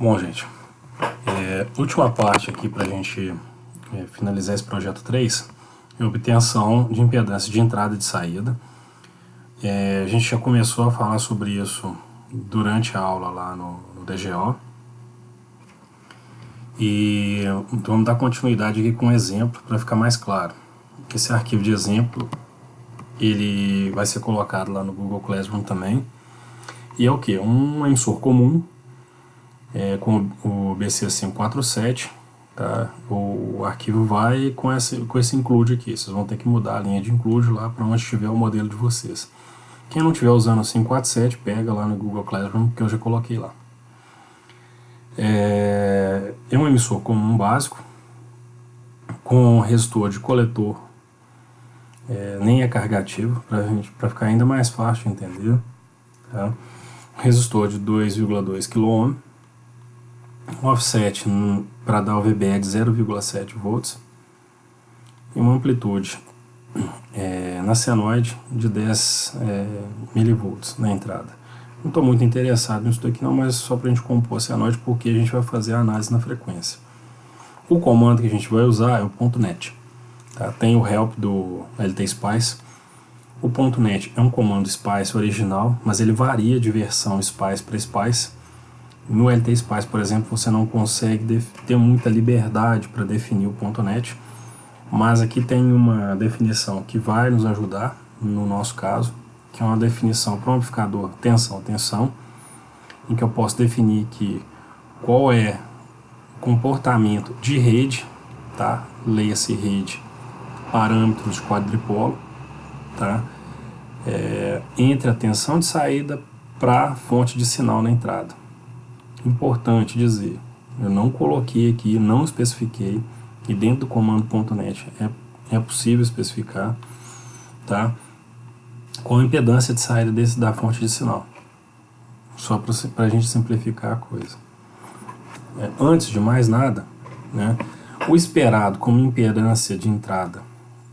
Bom, gente, última parte aqui para a gente finalizar esse projeto 3 é a obtenção de impedância de entrada e de saída. A gente já começou a falar sobre isso durante a aula lá no DGO. E vamos dar continuidade aqui com um exemplo para ficar mais claro. Esse arquivo de exemplo ele vai ser colocado lá no Google Classroom também. E é o que? Um emissor comum com o BC547, tá? O arquivo vai com esse include aqui. Vocês vão ter que mudar a linha de include lá para onde estiver o modelo de vocês. Quem não estiver usando o 547, pega lá no Google Classroom que eu já coloquei lá. É um emissor comum básico com resistor de coletor, nem é carregativo, para ficar ainda mais fácil de entender, tá? Resistor de 2,2 kΩ, offset para dar o VBE de 0,7 volts e uma amplitude na senoide de 10 milivolts na entrada. Não estou muito interessado nisso daqui não, mas só para a gente compor a senoide, porque a gente vai fazer a análise na frequência. O comando que a gente vai usar é o .NET. Tá? Tem o help do LTSpice. O .NET é um comando Spice original, mas ele varia de versão Spice para Spice. No LTSpice, por exemplo, você não consegue ter muita liberdade para definir o .NET, mas aqui tem uma definição que vai nos ajudar, no nosso caso, que é uma definição para um amplificador tensão-tensão, em que eu posso definir que qual é o comportamento de rede, tá? Leia-se rede, parâmetros de quadripolo, tá? Entre a tensão de saída para a fonte de sinal na entrada. Importante dizer, eu não coloquei aqui, não especifiquei, e dentro do comando .NET é possível especificar, tá? Qual a impedância de saída da fonte de sinal, só para a gente simplificar a coisa. Antes de mais nada, né, o esperado como impedância de entrada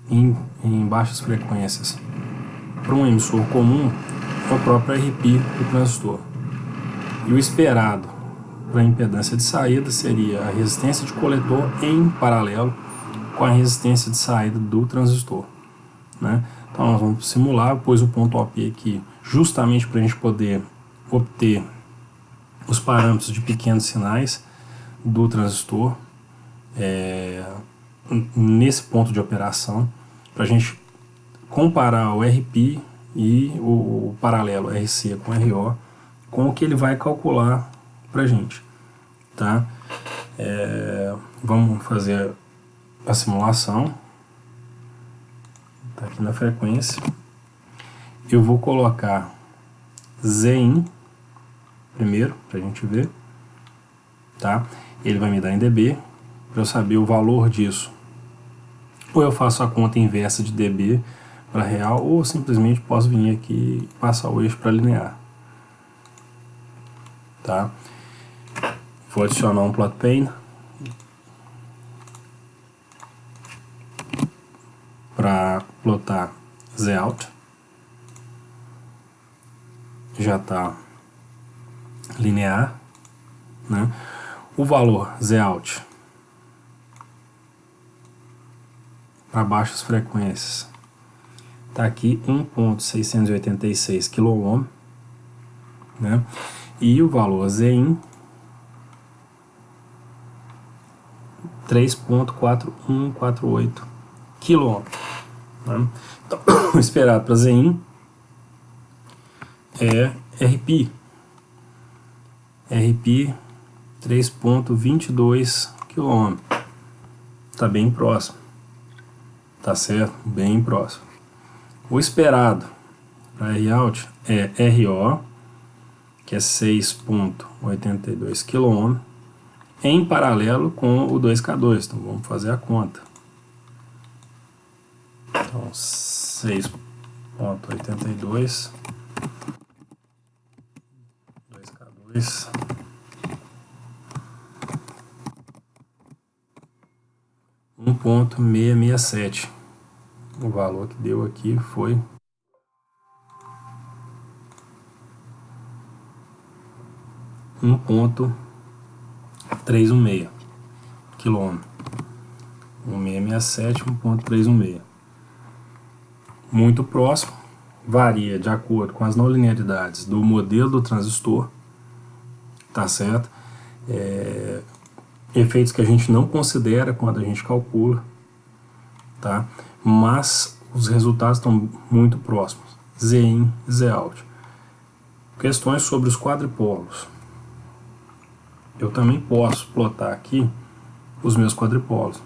em baixas frequências para um emissor comum é o próprio RP do transistor. E o esperado para a impedância de saída seria a resistência de coletor em paralelo com a resistência de saída do transistor, né? Então nós vamos simular, pus o ponto OP aqui justamente para a gente poder obter os parâmetros de pequenos sinais do transistor nesse ponto de operação, para a gente comparar o RP e o paralelo RC com RO com o que ele vai calcular para a gente, tá? Vamos fazer a simulação. Tá aqui na frequência. Eu vou colocar Zin primeiro, para a gente ver, tá? Ele vai me dar em dB, para eu saber o valor disso. Ou eu faço a conta inversa de dB para real, ou simplesmente posso vir aqui e passar o eixo para linear, tá? Vou adicionar um plot pane para plotar Zout. Já está linear, né? O valor Zout para baixas frequências está aqui 1.686 kΩ, né? E o valor Zin 3.4148 kΩ, né? Então, o esperado para Zin é RP 3.22 kΩ. Está bem próximo, tá certo? Bem próximo. O esperado para Rout é RO, que é 6.82 kΩ, em paralelo com o 2K2. Então vamos fazer a conta. Então 6.82 2K2 1.667. O valor que deu aqui foi 1.667 316 quilômetro. 1667, 1.316. Muito próximo, varia de acordo com as não linearidades do modelo do transistor, tá certo? Efeitos que a gente não considera quando a gente calcula, tá? Mas os resultados estão muito próximos, Z-in e Z-out. Questões sobre os quadripolos. Eu também posso plotar aqui os meus quadripolos,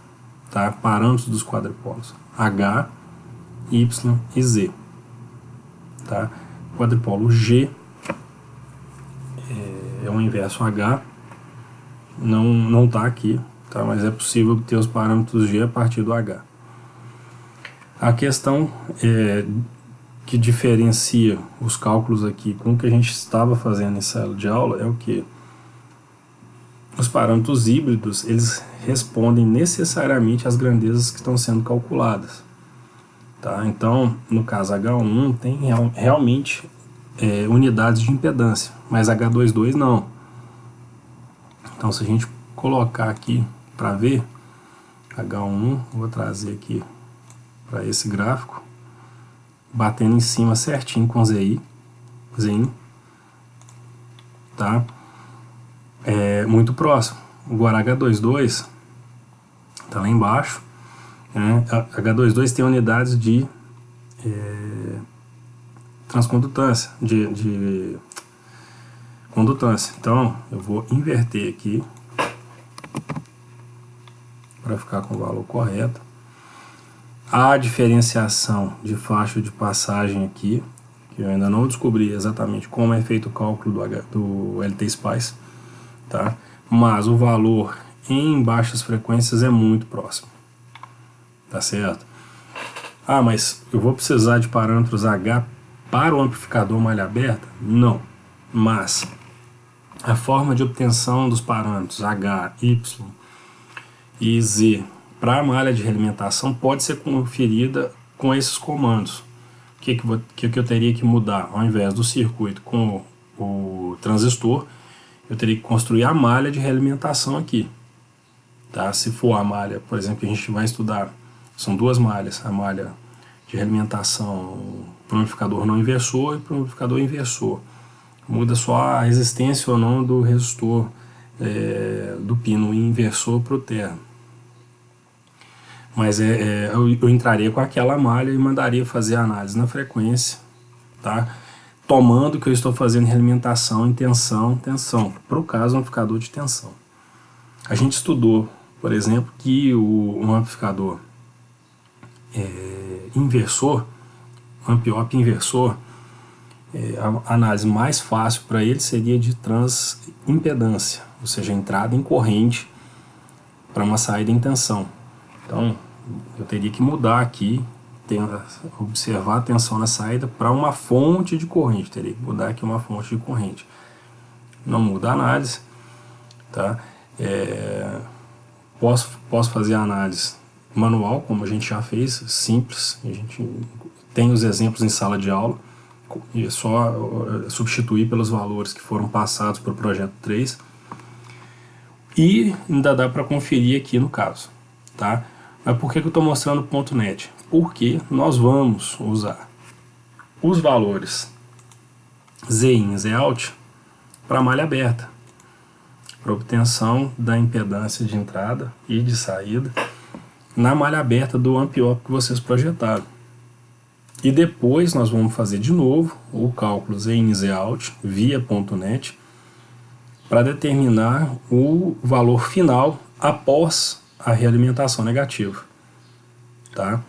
tá? Parâmetros dos quadripolos, H, Y e Z, tá? Quadripolo G é o inverso H, não está aqui, tá? Mas é possível obter os parâmetros G a partir do H. A questão que diferencia os cálculos aqui com o que a gente estava fazendo em sala de aula é o que? Os parâmetros híbridos, eles respondem necessariamente às grandezas que estão sendo calculadas. Tá? Então, no caso H1 tem realmente unidades de impedância, mas H22 não. Então, se a gente colocar aqui para ver, H1, vou trazer aqui para esse gráfico, batendo em cima certinho com ZI, tá? É muito próximo. Agora H22 está lá embaixo, né? H22 tem unidades de transcondutância, de condutância. Então eu vou inverter aqui para ficar com o valor correto. A diferenciação de faixa de passagem aqui, que eu ainda não descobri exatamente como é feito o cálculo do LT-Spice, tá? Mas o valor em baixas frequências é muito próximo, tá certo? Ah, mas eu vou precisar de parâmetros H para o amplificador malha aberta? Não, mas a forma de obtenção dos parâmetros H, Y e Z para a malha de realimentação pode ser conferida com esses comandos. O que eu teria que mudar? Ao invés do circuito com o transistor, eu teria que construir a malha de realimentação aqui. Tá? Se for a malha, por exemplo, que a gente vai estudar, são duas malhas, a malha de realimentação para o amplificador não inversor e para o amplificador inversor. Muda só a resistência ou não do resistor do pino inversor para o terno. Mas eu entraria com aquela malha e mandaria fazer a análise na frequência, tá? Tomando que eu estou fazendo realimentação em tensão, para o caso amplificador de tensão. A gente estudou, por exemplo, que um amplificador inversor, amp-op inversor, a análise mais fácil para ele seria de transimpedância, ou seja, entrada em corrente para uma saída em tensão. Então, eu teria que mudar aqui, observar a tensão na saída para uma fonte de corrente. Teria que mudar aqui uma fonte de corrente. Não muda a análise, tá? Posso fazer a análise manual, como a gente já fez, simples. A gente tem os exemplos em sala de aula. E é só substituir pelos valores que foram passados para o projeto 3. E ainda dá para conferir aqui no caso, tá? Mas por que eu estou mostrando o ponto net? Porque nós vamos usar os valores Z-in e Z-out para malha aberta, para obtenção da impedância de entrada e de saída na malha aberta do amp-op que vocês projetaram. E depois nós vamos fazer de novo o cálculo Z-in e Z-out via ponto net para determinar o valor final após a realimentação negativa, tá?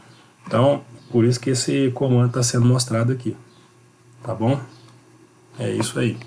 Então, por isso que esse comando está sendo mostrado aqui, tá bom? É isso aí.